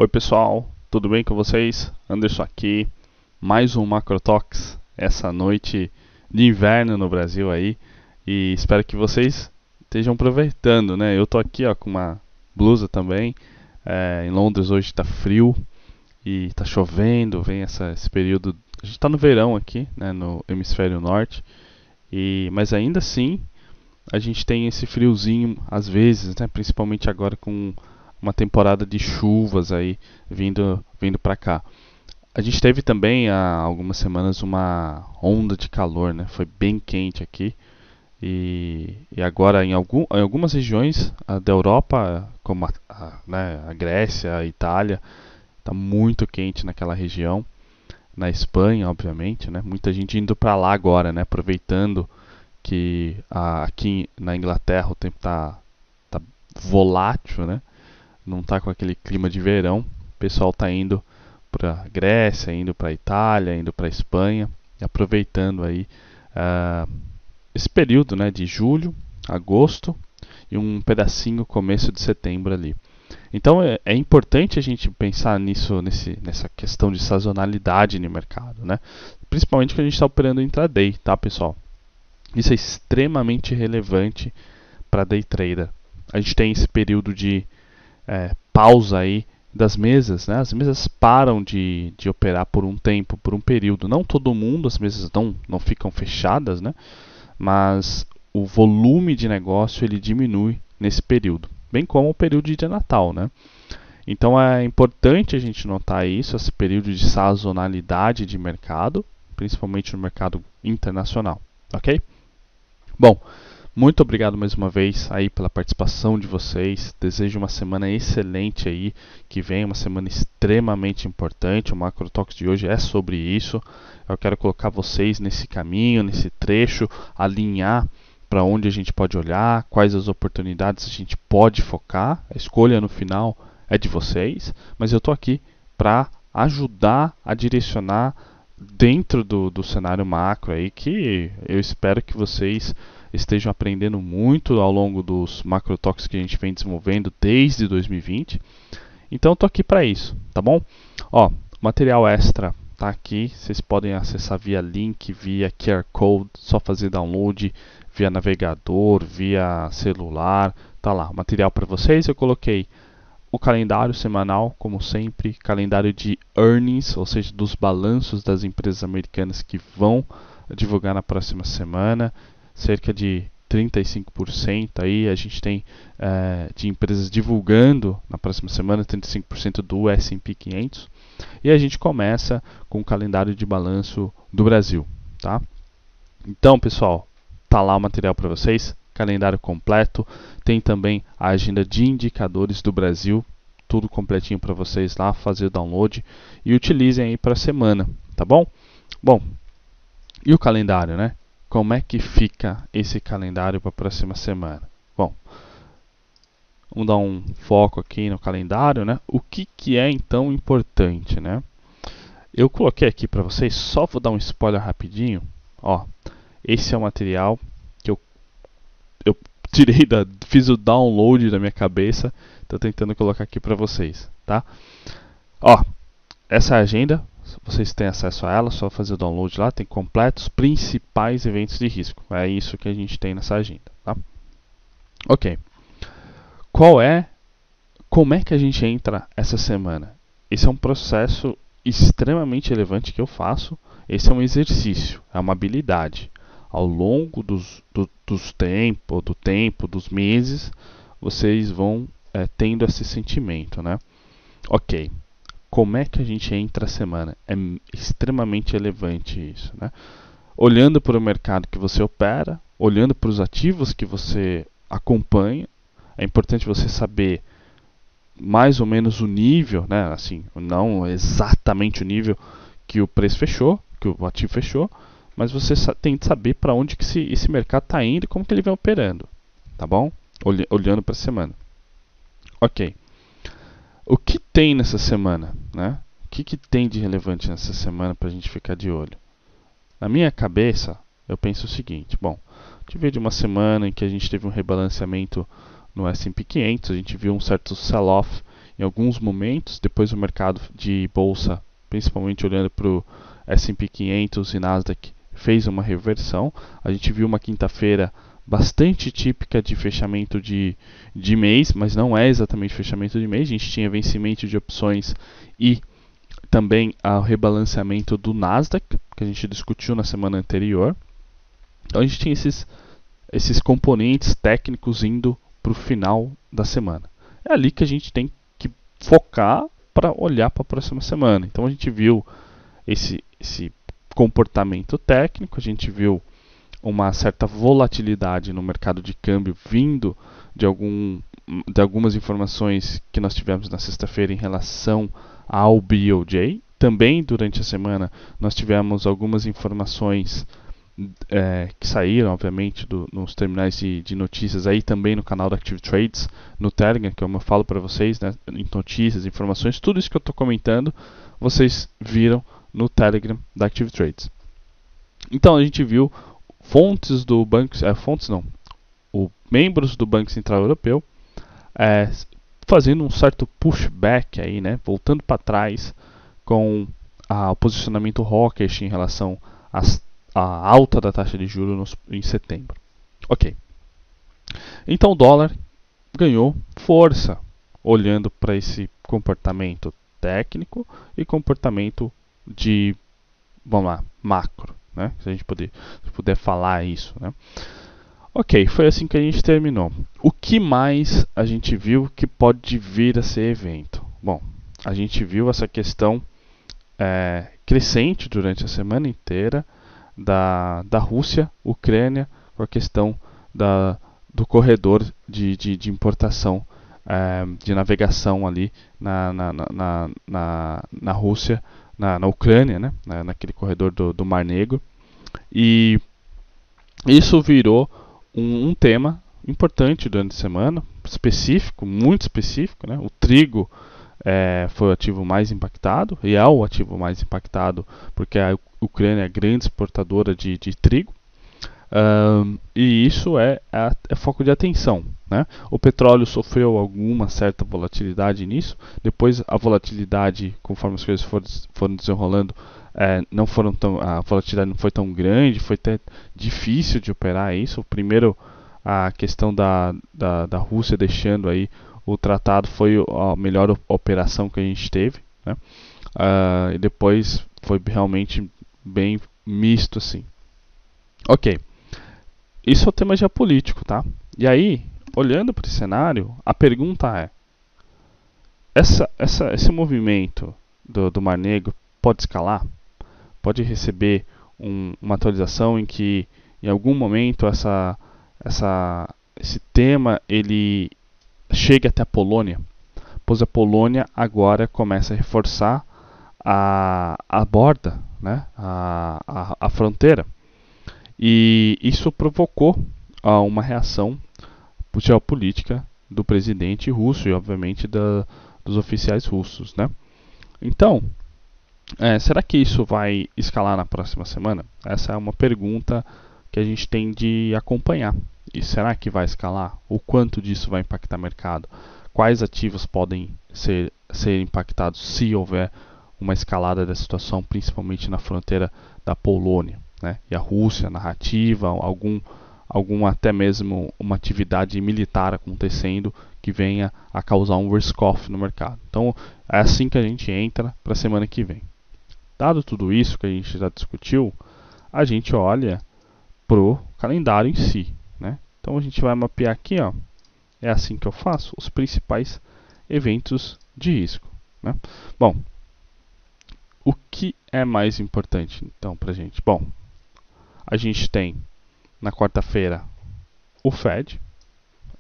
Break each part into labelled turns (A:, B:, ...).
A: Oi pessoal, tudo bem com vocês? Anderson aqui, mais um Macro Talks essa noite de inverno no Brasil aí e espero que vocês estejam aproveitando, né? Eu tô aqui ó, com uma blusa também, em Londres hoje tá frio e tá chovendo, vem esse período, a gente tá no verão aqui, né, no hemisfério norte, mas ainda assim a gente tem esse friozinho às vezes, né? Principalmente agora com uma temporada de chuvas aí vindo para cá. A gente teve também há algumas semanas uma onda de calor, né? Foi bem quente aqui e agora em algumas regiões da Europa, como né, a Grécia, a Itália, está muito quente naquela região. Na Espanha, obviamente, né? Muita gente indo para lá agora, né? Aproveitando que aqui na Inglaterra o tempo tá volátil, né? Não tá com aquele clima de verão. O pessoal tá indo para Grécia, indo para Itália, indo para Espanha, aproveitando aí uh, esse período, né, de julho, agosto e um pedacinho começo de setembro ali. Então é importante a gente pensar nessa questão de sazonalidade no mercado, né? Principalmente que a gente está operando intraday, tá, pessoal? Isso é extremamente relevante para day trader. A gente tem esse período de pausa aí das mesas, né? As mesas param de operar por um tempo, por um período. Não todo mundo, as mesas não ficam fechadas, né? Mas o volume de negócio ele diminui nesse período, bem como o período de Natal, né? Então é importante a gente notar isso, esse período de sazonalidade de mercado, principalmente no mercado internacional, ok? Bom, muito obrigado mais uma vez aí pela participação de vocês. Desejo uma semana excelente aí, que vem uma semana extremamente importante. O Macro Talks de hoje é sobre isso. Eu quero colocar vocês nesse caminho, nesse trecho, alinhar para onde a gente pode olhar, quais as oportunidades a gente pode focar. A escolha no final é de vocês, mas eu estou aqui para ajudar a direcionar dentro do cenário macro aí, que eu espero que vocês estejam aprendendo muito ao longo dos macro talks que a gente vem desenvolvendo desde 2020. Então estou aqui para isso, tá bom? Ó, material extra tá aqui, vocês podem acessar via link, via QR Code, só fazer download via navegador, via celular, tá lá, material para vocês. Eu coloquei o calendário semanal, como sempre, calendário de earnings, ou seja, dos balanços das empresas americanas que vão divulgar na próxima semana, cerca de 35% aí a gente tem de empresas divulgando na próxima semana, 35% do S&P 500, e a gente começa com o calendário de balanço do Brasil, tá? Então, pessoal, tá lá o material para vocês, calendário completo, tem também a agenda de indicadores do Brasil, tudo completinho para vocês lá, fazer o download e utilizem aí para a semana, tá bom? Bom, e o calendário, né? Como é que fica esse calendário para a próxima semana? Bom, vamos dar um foco aqui no calendário, né? O que é então importante, né? Eu coloquei aqui para vocês, só vou dar um spoiler rapidinho. Ó, esse é o material que eu fiz o download da minha cabeça, estou tentando colocar aqui para vocês, tá? Ó, essa é a agenda, vocês têm acesso a ela, só fazer o download lá, tem completos principais eventos de risco. É isso que a gente tem nessa agenda, tá? Ok. Como é que a gente entra essa semana? Esse é um processo extremamente relevante que eu faço. Esse é um exercício, é uma habilidade. Ao longo do tempo, dos meses, vocês vão tendo esse sentimento, né? Ok. Como é que a gente entra a semana? É extremamente relevante isso, né? Olhando para o mercado que você opera, olhando para os ativos que você acompanha, é importante você saber mais ou menos o nível, né? Assim, não exatamente o nível que o preço fechou, que o ativo fechou, mas você tem que saber para onde que esse mercado está indo e como que ele vem operando, tá bom? Olhando para a semana. Ok. O que tem nessa semana, né? O que tem de relevante nessa semana para a gente ficar de olho? Na minha cabeça, eu penso o seguinte: bom, tive de uma semana em que a gente teve um rebalanceamento no S&P 500, a gente viu um certo sell-off em alguns momentos. Depois o mercado de bolsa, principalmente olhando para o S&P 500 e Nasdaq, fez uma reversão. A gente viu uma quinta-feira bastante típica de fechamento de mês, mas não é exatamente fechamento de mês. A gente tinha vencimento de opções e também o rebalanceamento do Nasdaq, que a gente discutiu na semana anterior. Então a gente tinha esses componentes técnicos indo para o final da semana. É ali que a gente tem que focar para olhar para a próxima semana. Então a gente viu esse comportamento técnico, a gente viu uma certa volatilidade no mercado de câmbio vindo de algumas informações que nós tivemos na sexta-feira em relação ao BOJ. Também durante a semana nós tivemos algumas informações que saíram, obviamente, nos terminais de notícias, aí também no canal da Active Trades, no Telegram, que eu falo para vocês, né, em notícias, informações, tudo isso que eu estou comentando, vocês viram no Telegram da Active Trades. Então a gente viu fontes do banco, membros do Banco Central Europeu fazendo um certo pushback aí, né, voltando para trás com o posicionamento hawkish em relação à alta da taxa de juros em setembro. Ok. Então o dólar ganhou força olhando para esse comportamento técnico e comportamento de, vamos lá, macro, né? Se a gente puder falar isso, né? Ok, foi assim que a gente terminou. O que mais a gente viu que pode vir a ser evento? Bom, a gente viu essa questão crescente durante a semana inteira da Rússia, Ucrânia, com a questão do corredor de importação, de navegação ali na Rússia, na Ucrânia, né, naquele corredor do Mar Negro. E isso virou um tema importante durante a semana, específico, muito específico, né? O trigo foi o ativo mais impactado, e é o ativo mais impactado porque a Ucrânia é grande exportadora de trigo, e isso é foco de atenção, né? O petróleo sofreu alguma certa volatilidade nisso, depois a volatilidade, conforme as coisas foram desenrolando, a volatilidade não foi tão grande, foi até difícil de operar isso. Primeiro, a questão da Rússia deixando aí o tratado foi a melhor operação que a gente teve, né? E depois foi realmente bem misto assim. Ok, isso é o tema geopolítico, tá? E aí, olhando para esse cenário, a pergunta é: esse movimento do Mar Negro pode escalar? Pode receber uma atualização em que em algum momento esse tema ele chegue até a Polônia? Pois a Polônia agora começa a reforçar a borda, né? a fronteira. E isso provocou uma reação geopolítica do presidente russo e, obviamente, dos oficiais russos, né? Então, será que isso vai escalar na próxima semana? Essa é uma pergunta que a gente tem de acompanhar. E será que vai escalar? O quanto disso vai impactar o mercado? Quais ativos podem ser impactados se houver uma escalada da situação, principalmente na fronteira da Polônia, né? E a Rússia, narrativa, algum até mesmo uma atividade militar acontecendo que venha a causar um risk-off no mercado. Então é assim que a gente entra para a semana que vem. Dado tudo isso que a gente já discutiu, a gente olha pro calendário em si, né? Então a gente vai mapear aqui, ó, é assim que eu faço, os principais eventos de risco, né? Bom, o que é mais importante então pra gente? Bom, a gente tem na quarta-feira o Fed,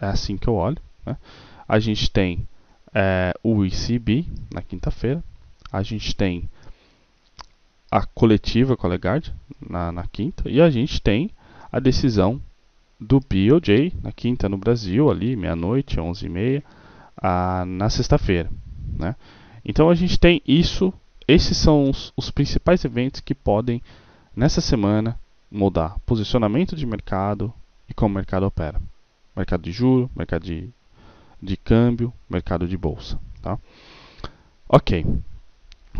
A: é assim que eu olho, né? A gente tem o ECB na quinta-feira, a gente tem a coletiva com a Lagarde na quinta, e a gente tem a decisão do BOJ na quinta no Brasil, ali meia-noite, 11h30, na sexta-feira, né? Então a gente tem isso, esses são os principais eventos que podem nessa semana mudar posicionamento de mercado e como o mercado opera. Mercado de juros, mercado de câmbio, mercado de bolsa, tá? tá? Ok.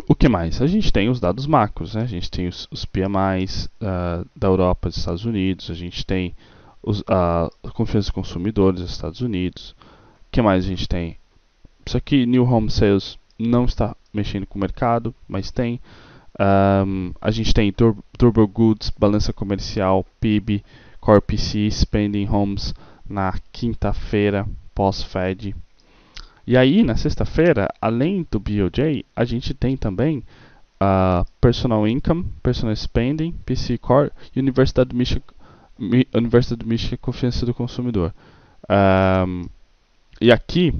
A: O que mais? A gente tem os dados macros, né? A gente tem os PMIs da Europa, dos Estados Unidos, a gente tem a confiança dos consumidores dos Estados Unidos. O que mais a gente tem? Isso aqui, New Home Sales, não está mexendo com o mercado, mas tem. A gente tem Durable Goods, balança comercial, PIB, Core PC, Spending Homes na quinta-feira, pós-Fed. E aí, na sexta-feira, além do BOJ, a gente tem também Personal Income, Personal Spending, PC Core e Universidade do Michigan Confiança do Consumidor. E aqui,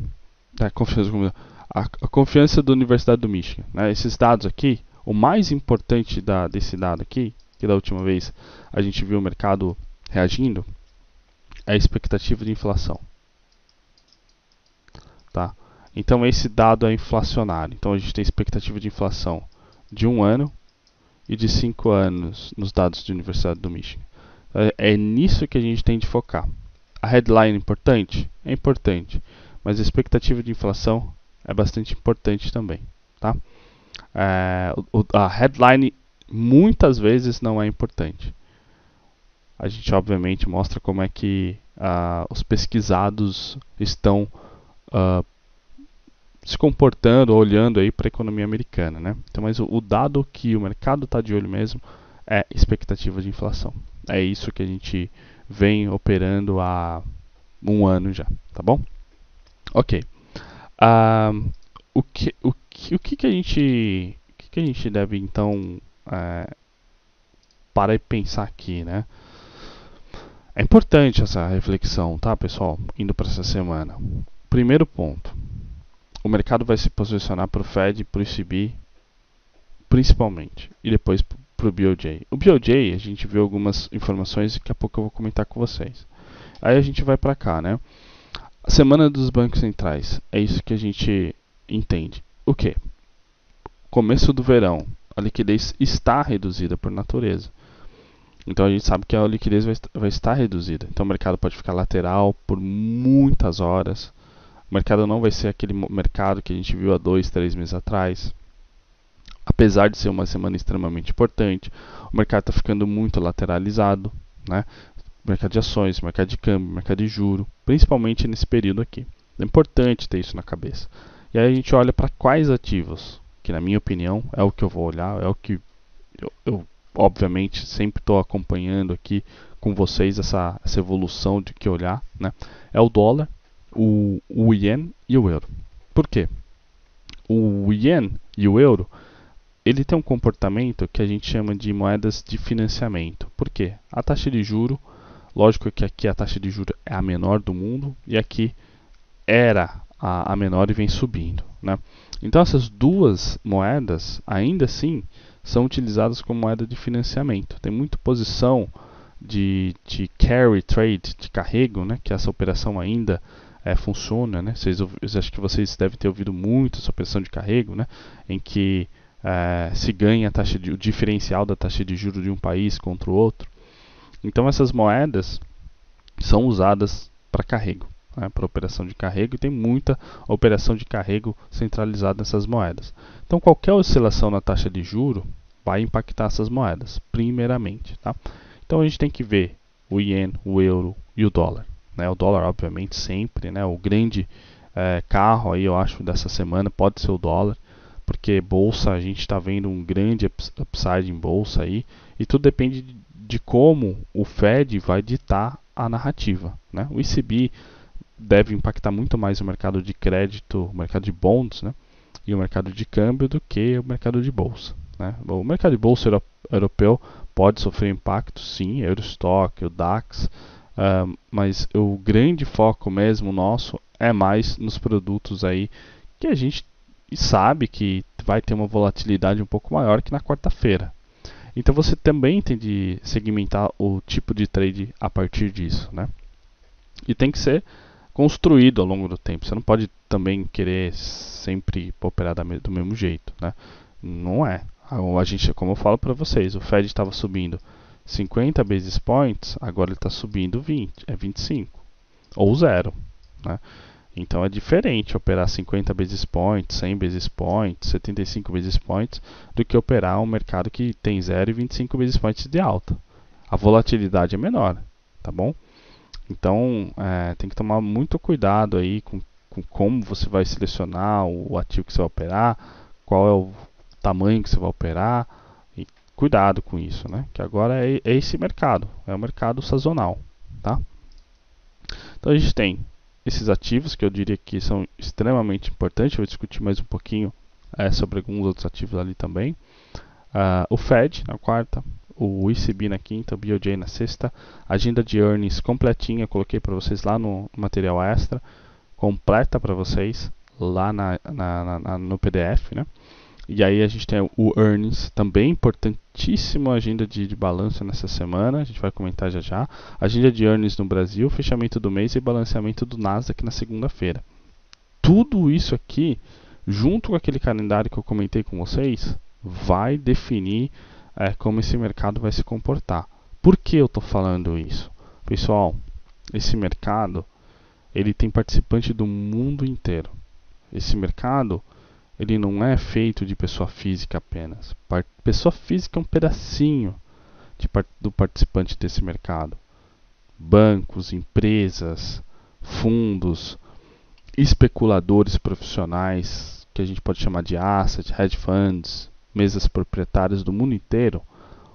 A: a confiança da Universidade do Michigan. Né? Esses dados aqui, o mais importante desse dado aqui, que da última vez a gente viu o mercado reagindo, é a expectativa de inflação. Tá? Então esse dado é inflacionário. Então a gente tem expectativa de inflação de 1 ano e de 5 anos nos dados da Universidade do Michigan. É nisso que a gente tem de focar. A headline é importante? É importante. Mas a expectativa de inflação é bastante importante também. Tá? A headline muitas vezes não é importante. A gente obviamente mostra como é que os pesquisados estão se comportando, olhando aí para a economia americana, né? Então, mas o dado que o mercado está de olho mesmo é expectativa de inflação. É isso que a gente vem operando há 1 ano já, tá bom? Ok. O que a gente deve então parar e pensar aqui, né? É importante essa reflexão, tá, pessoal? Indo para essa semana. Primeiro ponto. O mercado vai se posicionar para o Fed e para o ECB, principalmente, e depois para o BOJ. O BOJ, a gente viu algumas informações e daqui a pouco eu vou comentar com vocês. Aí a gente vai para cá, né? A semana dos bancos centrais, é isso que a gente entende. O quê? Começo do verão, a liquidez está reduzida por natureza. Então a gente sabe que a liquidez vai estar reduzida. Então o mercado pode ficar lateral por muitas horas. O mercado não vai ser aquele mercado que a gente viu há 2, 3 meses atrás. Apesar de ser uma semana extremamente importante, o mercado está ficando muito lateralizado, né? Mercado de ações, mercado de câmbio, mercado de juro, principalmente nesse período aqui. É importante ter isso na cabeça. E aí a gente olha para quais ativos, que na minha opinião é o que eu vou olhar, é o que eu obviamente sempre estou acompanhando aqui com vocês essa evolução de que olhar, né? É o dólar, o ien e o euro. Por quê? O ien e o euro, ele tem um comportamento que a gente chama de moedas de financiamento. Por quê? A taxa de juro, lógico que aqui a taxa de juro é a menor do mundo e aqui era a menor e vem subindo, né? Então essas duas moedas, ainda assim, são utilizadas como moeda de financiamento. Tem muita posição de carry trade, de carrego, né? Que essa operação ainda funciona, né? Acho que vocês devem ter ouvido muito essa operação de carrego, né? Em que se ganha o diferencial da taxa de juros de um país contra o outro. Então essas moedas são usadas para carrego, né? Para operação de carrego, e tem muita operação de carrego centralizada nessas moedas. Então qualquer oscilação na taxa de juro vai impactar essas moedas, primeiramente, tá? Então a gente tem que ver o ien, o euro e o dólar. O dólar, obviamente, sempre, né? O grande carro aí, eu acho, dessa semana pode ser o dólar, porque bolsa, a gente está vendo um grande upside em bolsa aí, e tudo depende de como o Fed vai ditar a narrativa, né? O ECB deve impactar muito mais o mercado de crédito, o mercado de bonds, né? E o mercado de câmbio do que o mercado de bolsa, né? O mercado de bolsa europeu pode sofrer impacto, sim, Eurostock, o DAX, mas o grande foco mesmo nosso é mais nos produtos aí que a gente sabe que vai ter uma volatilidade um pouco maior que na quarta-feira. Então você também tem de segmentar o tipo de trade a partir disso, né? E tem que ser construído ao longo do tempo. Você não pode também querer sempre operar do mesmo jeito, né? Não é. A gente, como eu falo para vocês, o Fed estava subindo 50 basis points, agora ele está subindo 25 ou 0, né? Então é diferente operar 50 basis points, 100 basis points, 75 basis points, do que operar um mercado que tem 0 e 25 basis points de alta. A volatilidade é menor, tá bom? Então tem que tomar muito cuidado aí com como você vai selecionar o ativo que você vai operar, qual é o tamanho que você vai operar, e cuidado com isso, né? Que agora é esse mercado, é o mercado sazonal, tá? Então a gente tem esses ativos que eu diria que são extremamente importantes. Eu vou discutir mais um pouquinho sobre alguns outros ativos ali também. O Fed na quarta, o ECB na quinta, o BOJ na sexta. Agenda de earnings completinha, coloquei para vocês lá no material extra, completa para vocês lá no PDF, né? E aí a gente tem o earnings, também importantíssimo, agenda de balanço nessa semana, a gente vai comentar já já. Agenda de earnings no Brasil, fechamento do mês e balanceamento do Nasdaq na segunda-feira. Tudo isso aqui, junto com aquele calendário que eu comentei com vocês, vai definir como esse mercado vai se comportar. Por que eu estou falando isso? Pessoal, esse mercado ele tem participante do mundo inteiro. Esse mercado ele não é feito de pessoa física apenas. Pessoa física é um pedacinho do participante desse mercado. Bancos, empresas, fundos, especuladores profissionais, que a gente pode chamar de asset, hedge funds, mesas proprietárias do mundo inteiro,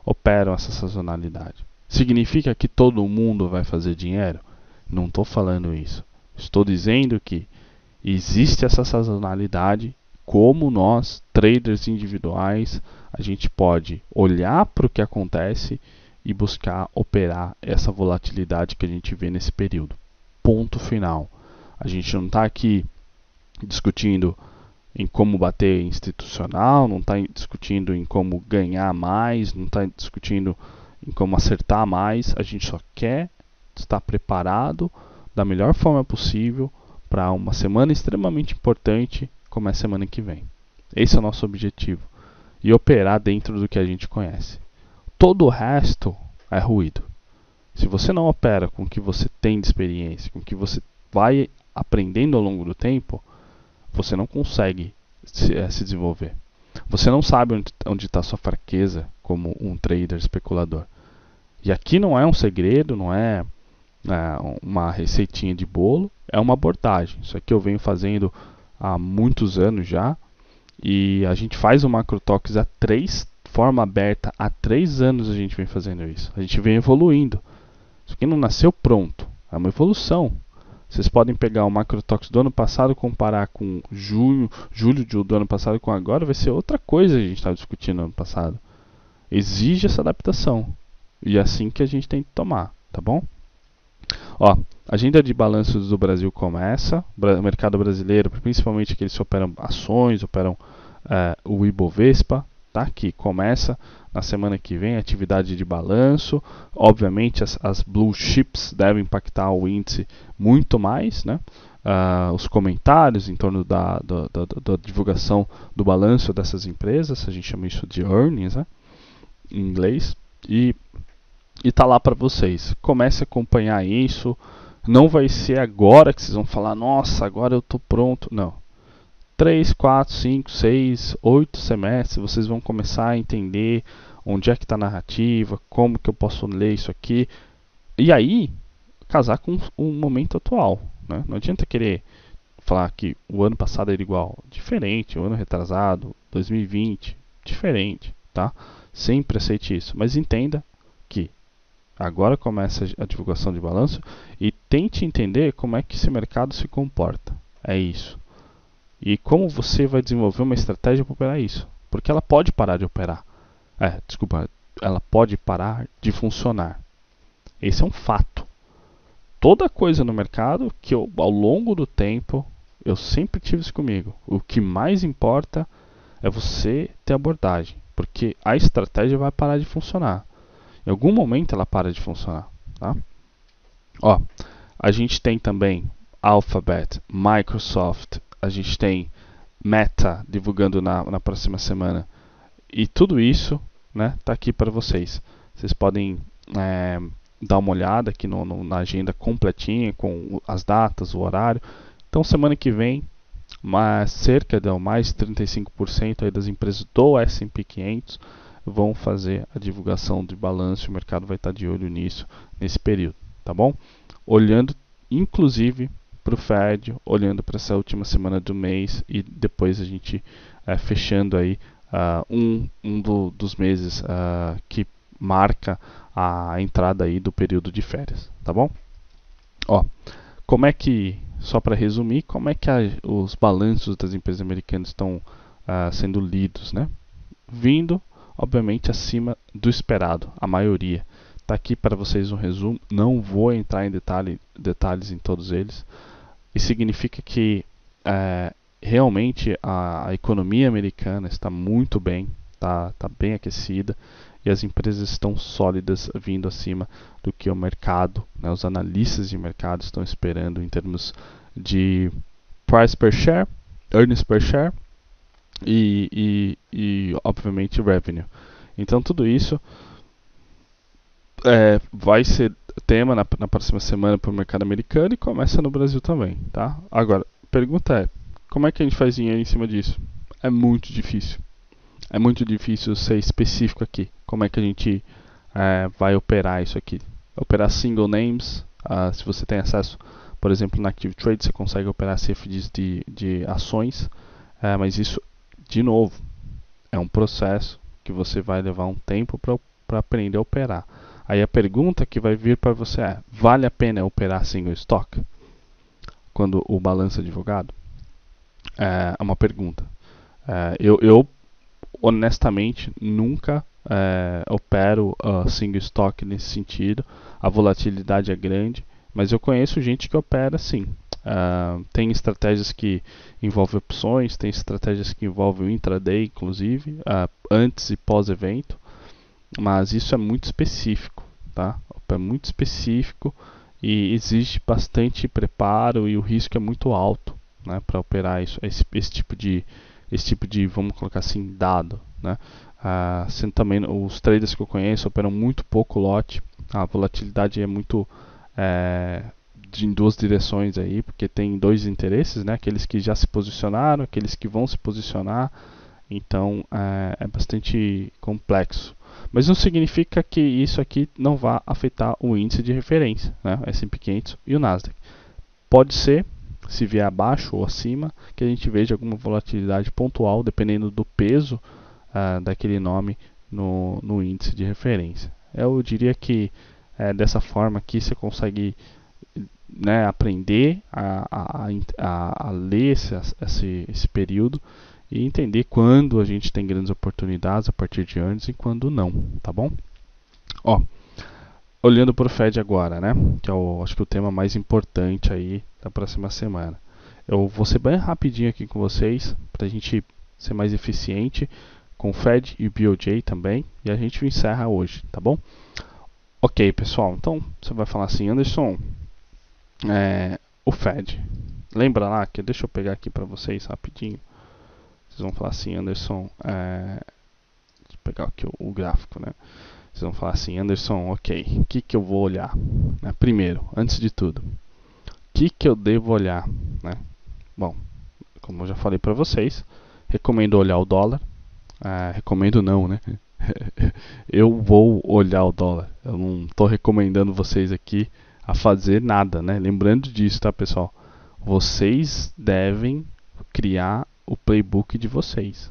A: operam essa sazonalidade. Significa que todo mundo vai fazer dinheiro? Não estou falando isso. Estou dizendo que existe essa sazonalidade. Como nós, traders individuais, a gente pode olhar para o que acontece e buscar operar essa volatilidade que a gente vê nesse período. Ponto final. A gente não está aqui discutindo em como bater institucional, não está discutindo em como ganhar mais, não está discutindo em como acertar mais. A gente só quer estar preparado da melhor forma possível para uma semana extremamente importante como é a semana que vem. Esse é o nosso objetivo. E operar dentro do que a gente conhece. Todo o resto é ruído. Se você não opera com o que você tem de experiência, com o que você vai aprendendo ao longo do tempo, você não consegue se desenvolver. Você não sabe onde está a sua fraqueza como um trader especulador. E aqui não é um segredo, não é uma receitinha de bolo, é uma abordagem. Isso aqui eu venho fazendo há muitos anos já, e a gente faz o MacroTalks forma aberta, há 3 anos a gente vem fazendo isso. A gente vem evoluindo. Isso aqui não nasceu pronto, é uma evolução. Vocês podem pegar o MacroTalks do ano passado e comparar com julho do ano passado com agora, vai ser outra coisa que a gente estava discutindo no ano passado. Exige essa adaptação. E é assim que a gente tem que tomar, tá bom? Ó, a agenda de balanços do Brasil começa. O mercado brasileiro, principalmente aqueles que operam ações, operam o Ibovespa, tá? Que começa na semana que vem a atividade de balanço. Obviamente as blue chips devem impactar o índice muito mais, né? Os comentários em torno da divulgação do balanço dessas empresas, a gente chama isso de earnings, né? Em inglês, e tá lá para vocês. Comece a acompanhar isso. Não vai ser agora que vocês vão falar, nossa, agora eu estou pronto. Não. 3, 4, 5, 6, 8 semestres, vocês vão começar a entender onde é que está a narrativa, como que eu posso ler isso aqui. E aí, casar com o momento atual. Né? Não adianta querer falar que o ano passado era igual. Diferente, o ano retrasado, 2020, diferente. Tá? Sempre aceite isso. Mas entenda que agora começa a divulgação de balanço e tente entender como é que esse mercado se comporta. É isso. E como você vai desenvolver uma estratégia para operar isso. Porque ela pode parar de operar. Ela pode parar de funcionar. Esse é um fato. Toda coisa no mercado que ao longo do tempo, eu sempre tive isso comigo. O que mais importa é você ter abordagem. Porque a estratégia vai parar de funcionar. Em algum momento ela para de funcionar. Tá? Ó, a gente tem também Alphabet, Microsoft, a gente tem Meta divulgando na próxima semana. E tudo isso tá aqui para vocês. Vocês podem dar uma olhada aqui na agenda completinha, com as datas, o horário. Então semana que vem, cerca de mais 35% aí das empresas do S&P 500 vão fazer a divulgação de balanço, o mercado vai estar de olho nisso nesse período, tá bom? Olhando inclusive para o Fed, olhando para essa última semana do mês e depois a gente fechando aí dos meses que marca a entrada aí do período de férias, tá bom? Ó, como é que, só para resumir, como é que os balanços das empresas americanas estão sendo lidos, né? Vindo, obviamente, acima do esperado, a maioria. Está aqui para vocês um resumo, não vou entrar em detalhes em todos eles. Isso significa que realmente a economia americana está muito bem, está bem aquecida e as empresas estão sólidas vindo acima do que o mercado, né, os analistas de mercado estão esperando em termos de price per share, earnings per share e obviamente revenue. Então tudo isso vai ser tema na próxima semana para o mercado americano e começa no Brasil também, tá? Agora, a pergunta é, como é que a gente faz dinheiro em cima disso? É muito difícil. É muito difícil ser específico aqui. Como é que a gente vai operar isso aqui? Operar single names. Se você tem acesso, por exemplo, na Active Trade, você consegue operar CFDs de ações. Mas isso, de novo, é um processo que você vai levar um tempo para aprender a operar. Aí a pergunta que vai vir para você é: vale a pena operar single stock quando o balanço é divulgado? É uma pergunta. Eu honestamente nunca opero single stock nesse sentido. A volatilidade é grande, mas eu conheço gente que opera sim. Tem estratégias que envolvem opções, tem estratégias que envolvem o intraday, inclusive, antes e pós-evento, mas isso é muito específico, tá? É muito específico e exige bastante preparo e o risco é muito alto, né, para operar esse tipo de, vamos colocar assim, dado, né? Sendo também os traders que eu conheço operam muito pouco lote, a volatilidade é muito em duas direções aí, porque tem dois interesses, né? Aqueles que já se posicionaram, aqueles que vão se posicionar, então é bastante complexo. Mas não significa que isso aqui não vá afetar o índice de referência, né? S&P 500 e o Nasdaq. Pode ser, se vier abaixo ou acima, que a gente veja alguma volatilidade pontual, dependendo do peso daquele nome no índice de referência. Eu diria que dessa forma aqui você consegue, né, aprender a ler esse período e entender quando a gente tem grandes oportunidades a partir de antes e quando não, tá bom? Ó, olhando para o Fed agora, né, que é acho que o tema mais importante aí da próxima semana. Eu vou ser bem rapidinho aqui com vocês para a gente ser mais eficiente com o Fed e o BOJ também, e a gente encerra hoje, tá bom? Ok, pessoal, então você vai falar assim: Anderson, o Fed, lembra lá que, deixa eu pegar aqui para vocês rapidinho, vocês vão falar assim: Anderson, deixa eu pegar aqui o gráfico, né? Vocês vão falar assim: Anderson, ok, o que eu vou olhar? Primeiro, antes de tudo, o que eu devo olhar, né? Bom, como eu já falei para vocês, recomendo olhar o dólar. Recomendo não, né? Eu vou olhar o dólar. Eu não estou recomendando vocês aqui a fazer nada, né? Lembrando disso, tá, pessoal? Vocês devem criar o playbook de vocês,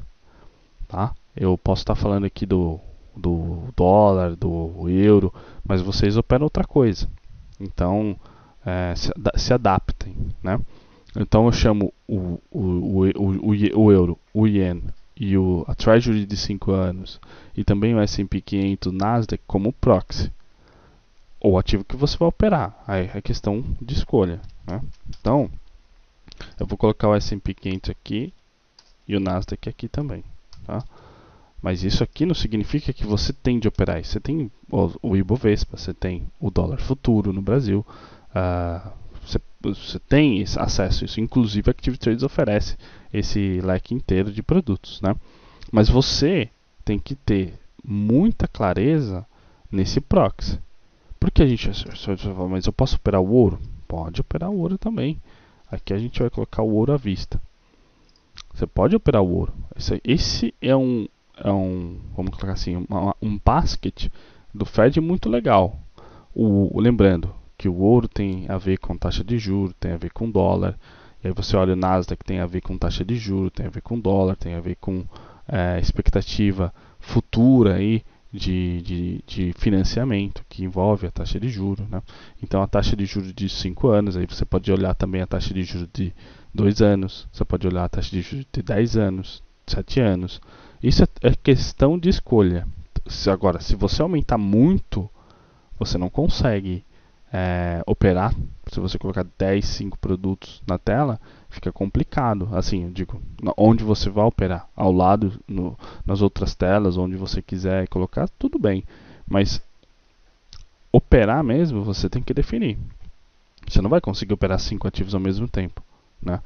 A: tá? Eu posso estar falando aqui do dólar, do euro, mas vocês operam outra coisa. Então, se adaptem, né? Então eu chamo o euro, o yen e a Treasury de 5 anos e também o S&P 500, Nasdaq como proxy. O ativo que você vai operar, aí é questão de escolha, né? Então, eu vou colocar o S&P 500 aqui e o Nasdaq aqui também, tá? Mas isso aqui não significa que você tem de operar. Você tem o Ibovespa, você tem o dólar futuro no Brasil, você tem acesso a isso. Inclusive a Active Trades oferece esse leque inteiro de produtos, né? Mas você tem que ter muita clareza nesse proxy. Porque a gente, mas eu posso operar o ouro? Pode operar o ouro também. Aqui a gente vai colocar o ouro à vista. Você pode operar o ouro. Esse é vamos colocar assim, um basket do Fed muito legal. Lembrando que o ouro tem a ver com taxa de juros, tem a ver com dólar. E aí você olha o Nasdaq, tem a ver com taxa de juros, tem a ver com dólar, tem a ver com expectativa futura aí de financiamento, que envolve a taxa de juros, né? Então a taxa de juros de 5 anos, aí você pode olhar também a taxa de juros de 2 anos, você pode olhar a taxa de juros de 10 anos, 7 anos. Isso é questão de escolha. Agora, se você aumentar muito, você não consegue operar. Se você colocar 10, 5 produtos na tela, fica complicado. Assim, eu digo, onde você vai operar? Ao lado, nas outras telas, onde você quiser colocar, tudo bem. Mas operar mesmo, você tem que definir. Você não vai conseguir operar 5 ativos ao mesmo tempo, né?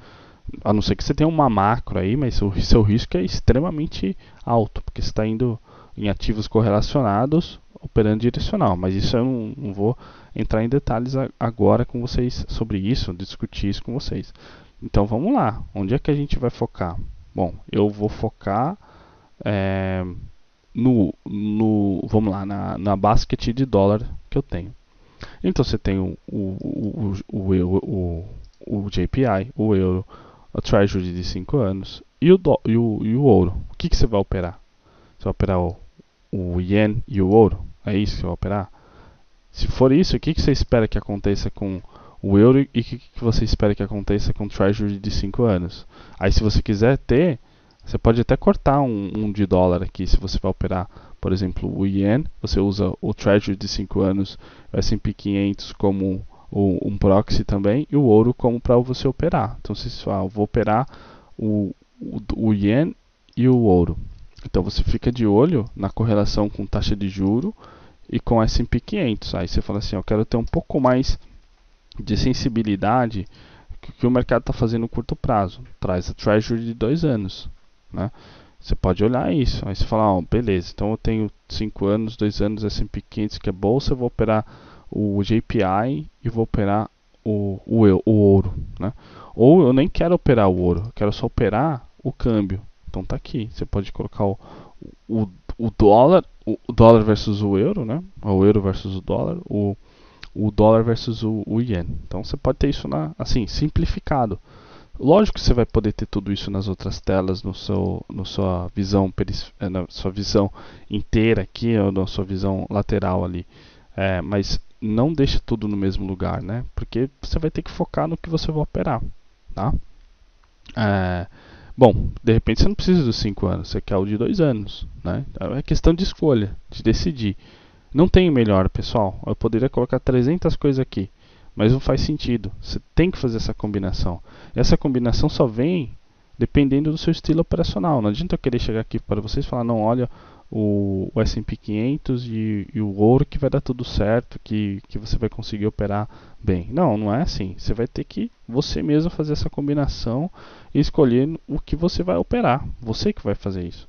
A: A não ser que você tenha uma macro aí, mas o seu risco é extremamente alto, porque você está indo em ativos correlacionados, operando direcional. Mas isso eu não vou entrar em detalhes agora com vocês sobre isso, discutir isso com vocês. Então vamos lá, onde é que a gente vai focar? Bom, eu vou focar vamos lá, na basket de dólar que eu tenho. Então você tem o JPI, o euro, a Treasury de 5 anos e o ouro. O que você vai operar? Você vai operar o yen e o ouro? É isso que você vai operar? Se for isso, o que você espera que aconteça com o euro e o que você espera que aconteça com o Treasury de 5 anos? Aí se você quiser ter, você pode até cortar um de dólar aqui. Se você vai operar, por exemplo, o yen, você usa o Treasury de 5 anos, o S&P 500 como um proxy também, e o ouro como para você operar. Então, se você fala, eu vou operar o yen e o ouro. Então, você fica de olho na correlação com taxa de juro e com S&P 500. Aí você fala assim, eu quero ter um pouco mais de sensibilidade que o mercado está fazendo no curto prazo. Traz a Treasury de 2 anos, né? Você pode olhar isso. Aí você fala, beleza, então eu tenho 5 anos, 2 anos S&P 500 que é bolsa, eu vou operar o JPI e vou operar o ouro, né? Ou eu nem quero operar o ouro, eu quero só operar o câmbio. Então tá aqui, você pode colocar o dólar versus o euro, né? O euro versus o dólar versus o yen. Então você pode ter isso assim, simplificado. Lógico que você vai poder ter tudo isso nas outras telas, na sua visão inteira aqui, ou na sua visão lateral ali. Mas não deixa tudo no mesmo lugar, né? Porque você vai ter que focar no que você vai operar, tá? Bom, de repente você não precisa dos 5 anos, você quer o de 2 anos, né? É questão de escolha, de decidir. Não tem melhor, pessoal. Eu poderia colocar 300 coisas aqui, mas não faz sentido. Você tem que fazer essa combinação. Essa combinação só vem dependendo do seu estilo operacional. Não adianta eu querer chegar aqui para vocês e falar, não, olha, o S&P 500 e o ouro que vai dar tudo certo, que você vai conseguir operar bem. Não, não é assim. Você vai ter que você mesmo fazer essa combinação e escolher o que você vai operar. Você que vai fazer isso.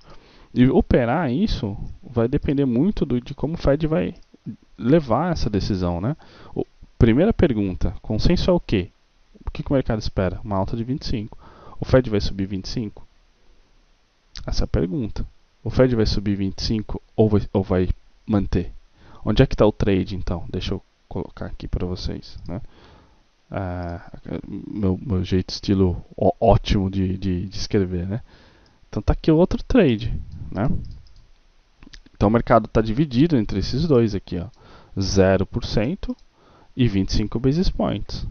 A: E operar isso vai depender muito de como o Fed vai levar essa decisão, né? Primeira pergunta, consenso é o quê? O que o mercado espera? Uma alta de 25. O Fed vai subir 25? Essa é a pergunta. O Fed vai subir 25 ou vai manter? Onde é que está o trade, então? Deixa eu colocar aqui para vocês, né? Meu jeito, estilo ótimo de escrever, né? Então tá aqui o outro trade, né? Então o mercado está dividido entre esses dois aqui, ó, 0% e 25 basis points.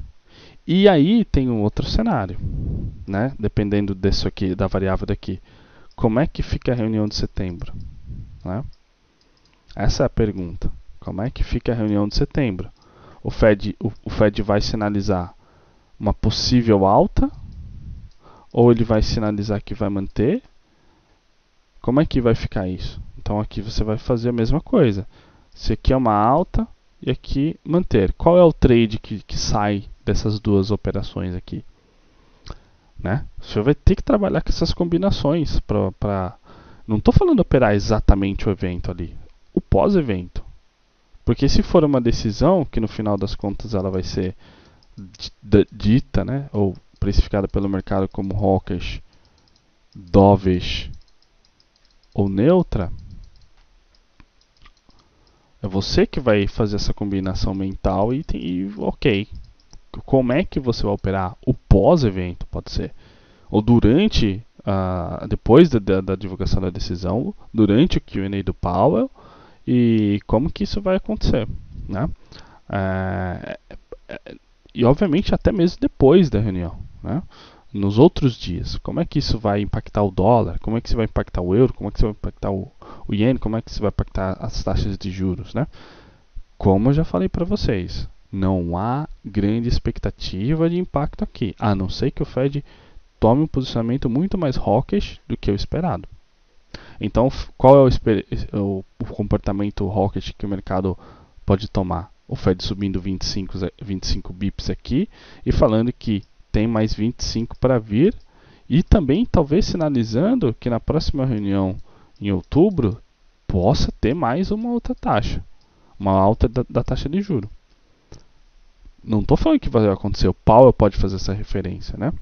A: E aí tem um outro cenário, né? Dependendo disso aqui, da variável daqui. Como é que fica a reunião de setembro? Né? Essa é a pergunta. Como é que fica a reunião de setembro? O Fed vai sinalizar uma possível alta? Ou ele vai sinalizar que vai manter? Como é que vai ficar isso? Então aqui você vai fazer a mesma coisa. Se aqui é uma alta e aqui manter. Qual é o trade que sai dessas duas operações aqui? Né? Você vai ter que trabalhar com essas combinações não estou falando operar exatamente o evento ali, o pós-evento. Porque se for uma decisão que no final das contas ela vai ser dita, né, ou precificada pelo mercado como hawkish, dovish ou neutra, é você que vai fazer essa combinação mental ok. Como é que você vai operar o pós-evento, pode ser, ou durante, depois da divulgação da decisão, durante o Q&A do Powell, e como que isso vai acontecer, né? E obviamente até mesmo depois da reunião, né? Nos outros dias, como é que isso vai impactar o dólar, como é que isso vai impactar o euro, como é que isso vai impactar o iene, como é que isso vai impactar as taxas de juros, né? Como eu já falei para vocês, não há grande expectativa de impacto aqui, a não ser que o Fed tome um posicionamento muito mais hawkish do que o esperado. Então, qual é o comportamento hawkish que o mercado pode tomar? O Fed subindo 25 bips aqui e falando que tem mais 25 para vir, e também talvez sinalizando que na próxima reunião em outubro possa ter mais uma outra taxa, uma alta da taxa de juro. Não estou falando que vai acontecer, o Powell pode fazer essa referência, né?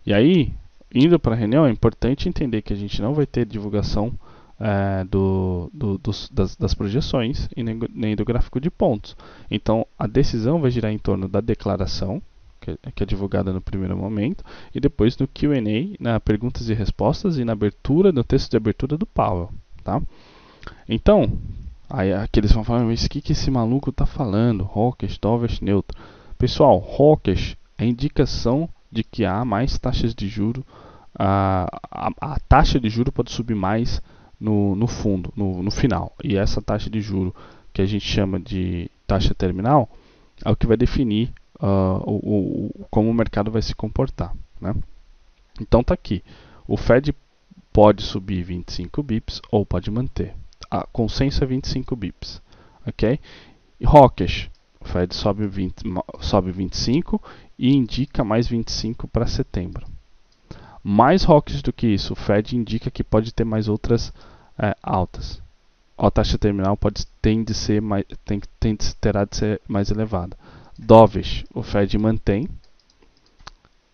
A: E aí, indo para a reunião, é importante entender que a gente não vai ter divulgação das projeções e nem do gráfico de pontos. Então, a decisão vai girar em torno da declaração, que é divulgada no primeiro momento, e depois no Q&A, na perguntas e respostas, e na abertura, no texto de abertura do Powell. Tá? Então, aí aqueles vão falar, mas o que esse maluco está falando? Hawkish, dovish, neutro. Pessoal, hawkish é indicação de que há mais taxas de juro, a taxa de juro pode subir mais no fundo, no final. E essa taxa de juro, que a gente chama de taxa terminal, é o que vai definir como o mercado vai se comportar, né? Então tá aqui, o Fed pode subir 25 bips ou pode manter. A consenso é 25 bips, ok? E hawkish, o Fed sobe 25 e indica mais 25 para setembro. Mais hawkish do que isso, o Fed indica que pode ter mais outras altas. A taxa terminal terá de ser mais elevada. Dovish, o Fed mantém.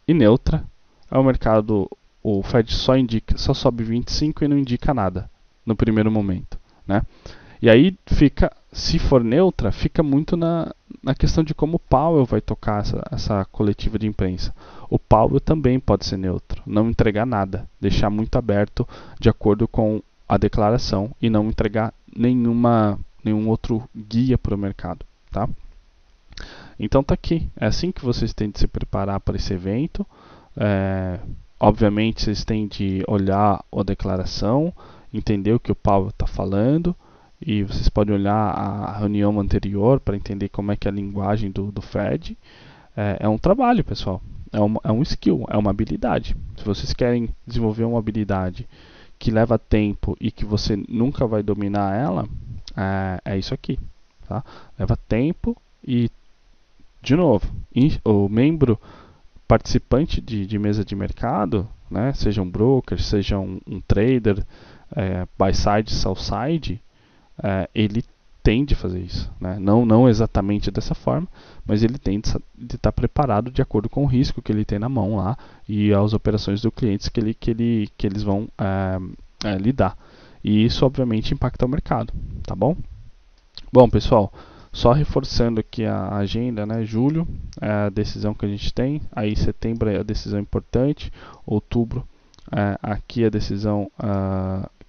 A: E neutra, é o mercado, o Fed só sobe 25 e não indica nada no primeiro momento, né? E aí fica, se for neutra, fica muito na questão de como o Powell vai tocar essa coletiva de imprensa. O Powell também pode ser neutro, não entregar nada, deixar muito aberto de acordo com a declaração e não entregar nenhum outro guia para o mercado, tá? Então tá aqui, é assim que vocês têm de se preparar para esse evento. Obviamente vocês têm de olhar a declaração, entender o que o Powell está falando, e vocês podem olhar a reunião anterior para entender como é que é a linguagem do Fed. É um trabalho, pessoal, é um skill, é uma habilidade. Se vocês querem desenvolver uma habilidade que leva tempo e que você nunca vai dominar ela, é isso aqui, tá? Leva tempo e, de novo, o membro participante de mesa de mercado, né, seja um broker, seja um trader, buy side, sell side, ele tem de fazer isso, né? Não exatamente dessa forma, mas ele tem de estar preparado de acordo com o risco que ele tem na mão lá e as operações do cliente que eles vão lidar. E isso obviamente impacta o mercado, tá bom? Bom, pessoal, só reforçando aqui a agenda, né? Julho é a decisão que a gente tem, aí setembro é a decisão importante, outubro aqui a decisão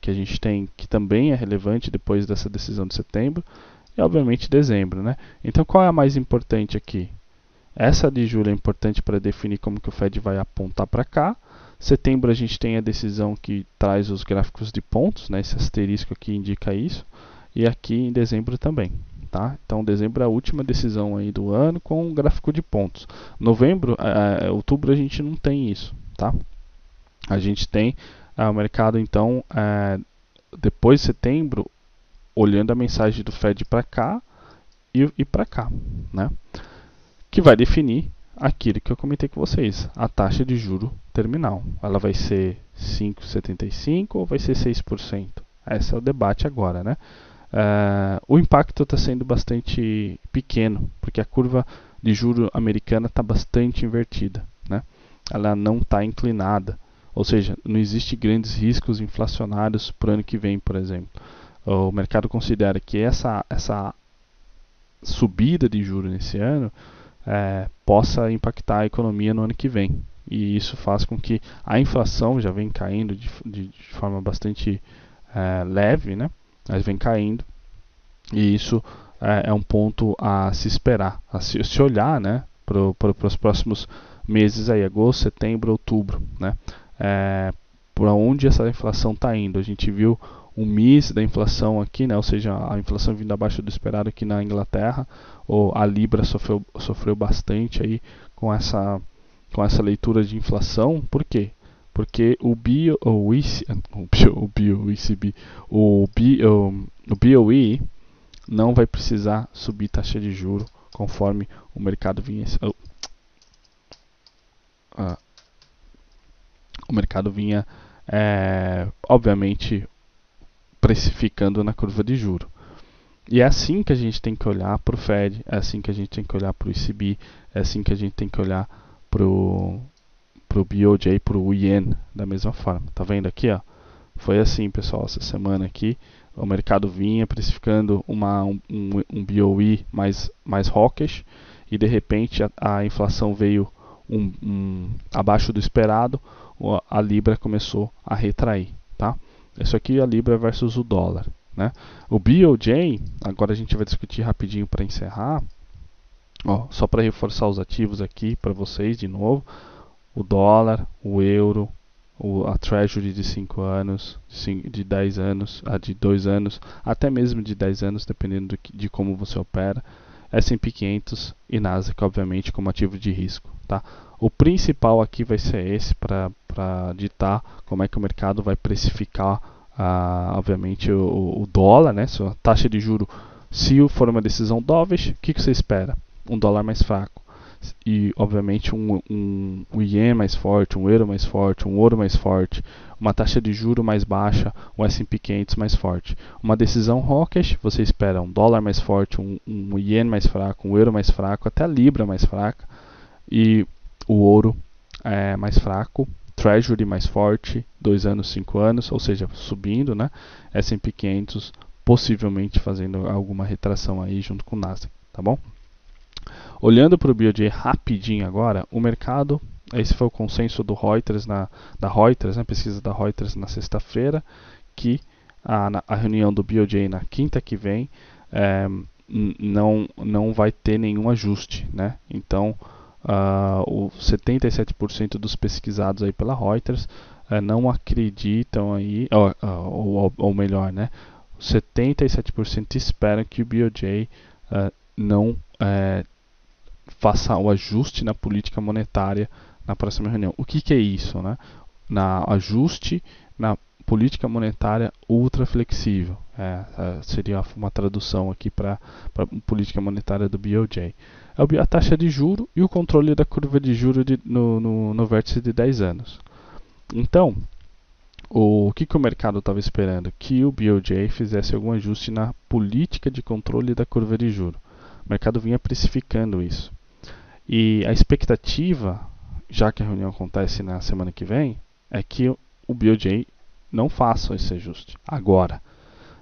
A: que a gente tem, que também é relevante depois dessa decisão de setembro, e obviamente dezembro, né? Então qual é a mais importante aqui? Essa de julho é importante para definir como que o Fed vai apontar para cá. Setembro a gente tem a decisão que traz os gráficos de pontos, né? Esse asterisco aqui indica isso, e aqui em dezembro também. Tá? Então, dezembro é a última decisão aí do ano com um gráfico de pontos. Novembro, outubro a gente não tem isso, tá? A gente tem o mercado, então, depois de setembro, olhando a mensagem do Fed para cá e para cá, né? Que vai definir aquilo que eu comentei com vocês, a taxa de juro terminal. Ela vai ser 5,75 ou vai ser 6%? Esse é o debate agora, né? O impacto está sendo bastante pequeno, porque a curva de juro americana está bastante invertida, né? ela não está inclinada. Ou seja, não existe grandes riscos inflacionários para o ano que vem, por exemplo. O mercado considera que essa subida de juros nesse ano possa impactar a economia no ano que vem. E isso faz com que a inflação já vem caindo de forma bastante leve, né? Mas vem caindo. E isso é um ponto a se esperar, a se olhar, né? Para os próximos meses aí, agosto, setembro, outubro, né? Para onde essa inflação está indo? A gente viu um miss da inflação aqui, né? Ou seja, a inflação vindo abaixo do esperado aqui na Inglaterra, ou a Libra sofreu bastante aí com essa leitura de inflação. Por quê? Porque o BOE não vai precisar subir taxa de juro conforme o mercado vinha obviamente precificando na curva de juro. E é assim que a gente tem que olhar para o Fed, é assim que a gente tem que olhar para o ECB, é assim que a gente tem que olhar para o BOJ, para o Yen, da mesma forma. Tá vendo aqui, ó? Foi assim, pessoal, essa semana aqui, o mercado vinha precificando um BOE mais hawkish, e de repente a inflação veio abaixo do esperado, a Libra começou a retrair, tá? Isso aqui é a Libra versus o dólar, né? O BOJ, agora a gente vai discutir rapidinho para encerrar, ó, só para reforçar os ativos aqui para vocês de novo: o dólar, o euro, a Treasury de 5 anos, de 10 anos, a de 2 anos, até mesmo de 10 anos, dependendo de como você opera, S&P 500 e Nasdaq, obviamente, como ativo de risco, tá? O principal aqui vai ser esse para ditar como é que o mercado vai precificar, obviamente, o dólar, né? Sua taxa de juro. Se for uma decisão dovish, o que você espera? Um dólar mais fraco. E obviamente um ien mais forte, um euro mais forte, um ouro mais forte, uma taxa de juro mais baixa, um S&P 500 mais forte. Uma decisão hawkish, você espera um dólar mais forte, um ien mais fraco, um euro mais fraco, até a libra mais fraca, e o ouro mais fraco, Treasury mais forte, 2 anos, 5 anos, ou seja, subindo, né? S&P 500 possivelmente fazendo alguma retração aí junto com o Nasdaq, tá bom? Olhando para o BOJ rapidinho agora, o mercado, esse foi o consenso do Reuters, da Reuters, né, pesquisa da Reuters na sexta-feira, que a reunião do BOJ na quinta que vem não vai ter nenhum ajuste, né? Então, o 77% dos pesquisados aí pela Reuters não acreditam aí, ou melhor, né? 77% esperam que o BOJ não faça o ajuste na política monetária na próxima reunião. O que é isso, né? Ajuste na política monetária ultra flexível. Seria uma tradução aqui para política monetária do BOJ. A taxa de juro e o controle da curva de juro no vértice de 10 anos. Então, o que o mercado estava esperando? Que o BOJ fizesse algum ajuste na política de controle da curva de juro. O mercado vinha precificando isso. E a expectativa, já que a reunião acontece na semana que vem, é que o BOJ não faça esse ajuste agora.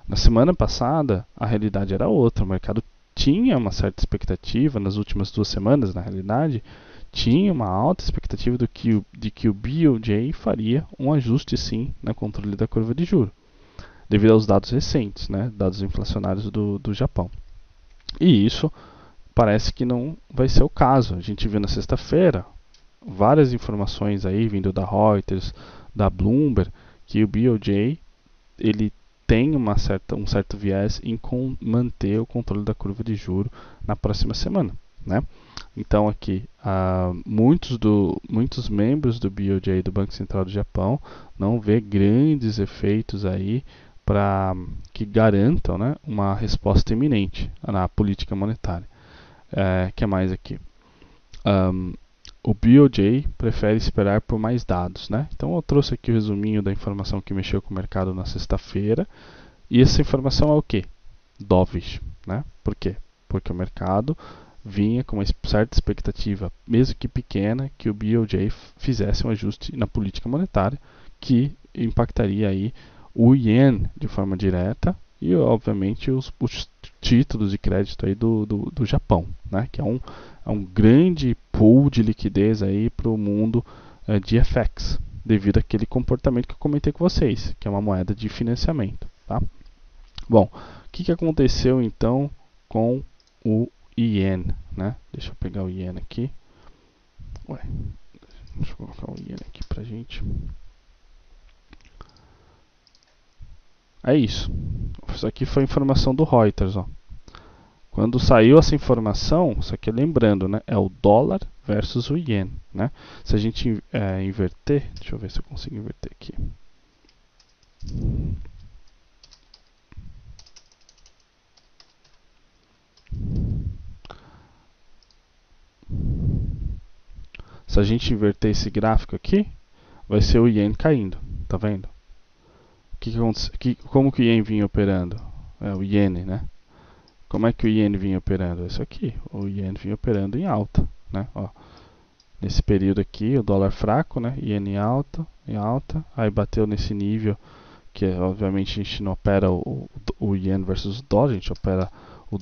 A: Na semana passada, a realidade era outra. O mercado tinha uma certa expectativa, nas últimas 2 semanas, na realidade, tinha uma alta expectativa de que o BOJ faria um ajuste, sim, no controle da curva de juros, devido aos dados recentes, né, dados inflacionários do Japão. E isso parece que não vai ser o caso. A gente viu na sexta-feira várias informações aí vindo da Reuters, da Bloomberg, que o BOJ ele tem um certo viés em manter o controle da curva de juros na próxima semana, né? Então aqui muitos membros do BOJ, do Banco Central do Japão, não vê grandes efeitos aí para que garantam, né, uma resposta iminente na política monetária. Que é mais aqui? O BOJ prefere esperar por mais dados, né? Então eu trouxe aqui o resuminho da informação que mexeu com o mercado na sexta-feira. E essa informação é o quê? Dovish, né? Por quê? Porque o mercado vinha com uma certa expectativa, mesmo que pequena, que o BOJ fizesse um ajuste na política monetária que impactaria aí o iene de forma direta e, obviamente, os títulos de crédito aí do Japão, né? Que é um grande pool de liquidez aí para o mundo de FX, devido àquele comportamento que eu comentei com vocês, que é uma moeda de financiamento, tá? Bom, o que aconteceu então com o iene, né? Deixa eu pegar o iene aqui. Ué, deixa eu colocar o iene aqui pra gente. É isso. Isso aqui foi a informação do Reuters, ó. Quando saiu essa informação, isso aqui lembrando, né, é o dólar versus o iene, né? Se a gente inverter, deixa eu ver se eu consigo inverter aqui. Se a gente inverter esse gráfico aqui, vai ser o iene caindo, tá vendo? Como que o iene vinha operando? É o iene, né? Como é que o iene vinha operando? Isso aqui, o iene vinha operando em alta, né? Ó, nesse período aqui, o dólar fraco, né? Iene em alta, aí bateu nesse nível que obviamente a gente não opera o iene versus o dólar, a gente opera o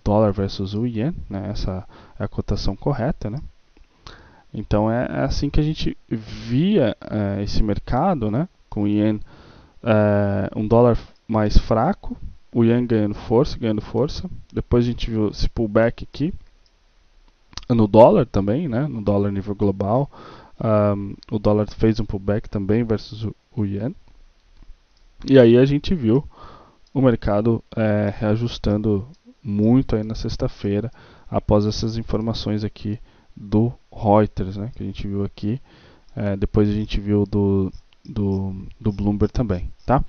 A: dólar versus o iene, né? Essa é a cotação correta, né? Então é assim que a gente via esse mercado, né? Com o iene um dólar mais fraco, o iene ganhando força. Depois a gente viu esse pullback aqui no dólar também, né? No dólar nível global, o dólar fez um pullback também versus o iene. E aí a gente viu o mercado reajustando muito aí na sexta-feira após essas informações aqui do Reuters, né? Que a gente viu aqui. Depois a gente viu do Bloomberg também, tá?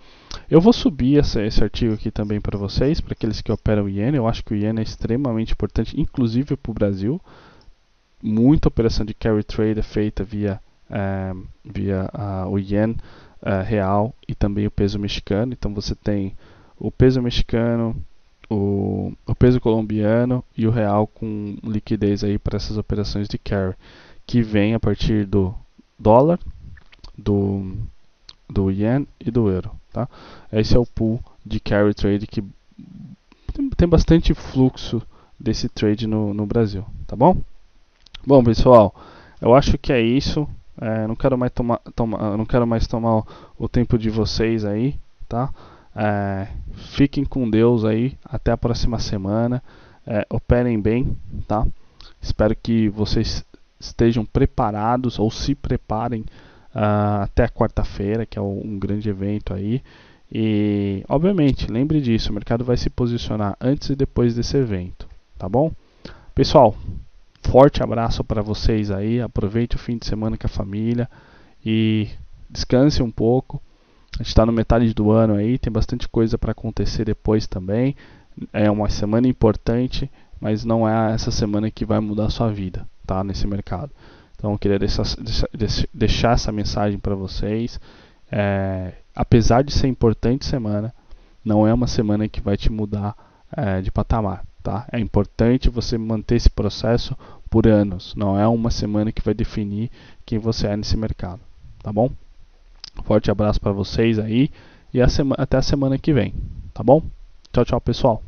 A: Eu vou subir esse artigo aqui também para vocês, para aqueles que operam o iene. Eu acho que o iene é extremamente importante, inclusive para o Brasil. Muita operação de carry trade é feita via o iene real e também o peso mexicano. Então você tem o peso mexicano, o peso colombiano e o real com liquidez aí para essas operações de carry, que vem a partir do dólar, do yen e do euro, tá? Esse é o pool de carry trade que tem bastante fluxo desse trade no Brasil, tá bom? Bom, pessoal, eu acho que é isso. Não quero mais tomar o tempo de vocês aí, tá? Fiquem com Deus aí. Até a próxima semana. Operem bem, tá? Espero que vocês estejam preparados ou se preparem até a quarta-feira, que é um grande evento aí. E, obviamente, lembre disso, o mercado vai se posicionar antes e depois desse evento, tá bom? Pessoal, forte abraço para vocês aí, aproveite o fim de semana com a família e descanse um pouco. A gente está no metade do ano aí, tem bastante coisa para acontecer depois também. É uma semana importante, mas não é essa semana que vai mudar a sua vida, tá? Nesse mercado. Então eu queria deixar essa mensagem para vocês. Apesar de ser importante semana, não é uma semana que vai te mudar de patamar, tá? É importante você manter esse processo por anos. Não é uma semana que vai definir quem você é nesse mercado, tá bom? Forte abraço para vocês aí e até a semana que vem, tá bom? Tchau, tchau, pessoal.